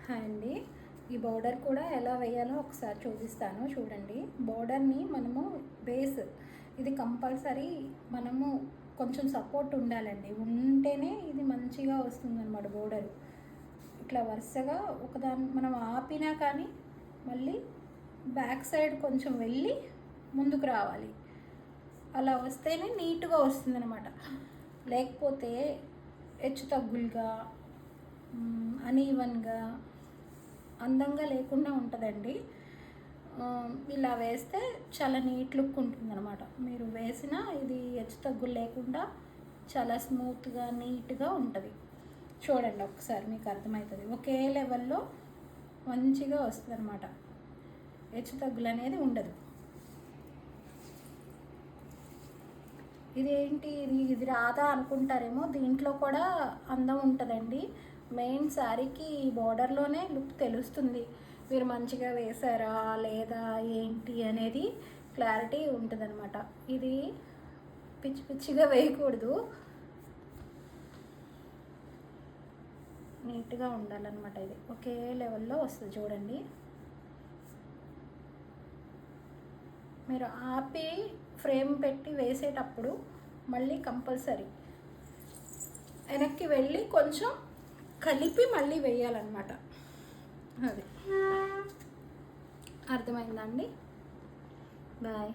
Hi అండి. ఈ border కూడా ఎలా వేయాలో ఒకసారి చూపిస్తాను చూడండి. బోర్డర్ని మనము బేస్ ఇది కంపల్సరీ మనము కొంచెం సపోర్ట్ ఉండాలండి, ఉంటేనే ఇది మంచిగా వస్తుందన్నమాట. బోర్డర్ ఇట్లా వరుసగా ఒకదాని మనం ఆపినా కానీ మళ్ళీ బ్యాక్ సైడ్ కొంచెం వెళ్ళి ముందుకు రావాలి. అలా వస్తేనే నీట్గా వస్తుందన్నమాట. లేకపోతే హెచ్చు తగ్గులుగా అనీవన్గా అందంగా లేకుండా ఉంటుందండి. ఇలా వేస్తే చాలా నీట్ లుక్ ఉంటుందన్నమాట. మీరు వేసిన ఇది హెచ్చు తగ్గులు లేకుండా చాలా స్మూత్గా నీట్గా ఉంటుంది. చూడండి ఒకసారి మీకు అర్థమవుతుంది. ఒకే లెవెల్లో మంచిగా వస్తుంది అనమాట. హెచ్చు తగ్గులు అనేది ఉండదు. ఇదేంటి ఇది రాదా అనుకుంటారేమో, దీంట్లో కూడా అందం ఉంటుందండి. మెయిన్ శారీకి బార్డర్లోనే లుక్ తెలుస్తుంది. మీరు మంచిగా వేసారా లేదా ఏంటి అనేది క్లారిటీ ఉంటుందన్నమాట. ఇది పిచ్చి పిచ్చిగా వేయకూడదు, నీట్గా ఉండాలన్నమాట. ఇది ఒకే లెవెల్లో వస్తుంది చూడండి. మీరు ఆపి ఫ్రేమ్ పెట్టి వేసేటప్పుడు మళ్ళీ కంపల్సరీ వెనక్కి వెళ్ళి కొంచెం కలిపి మళ్ళీ వేయాలన్నమాట. అది అర్థమైందండి. బాయ్.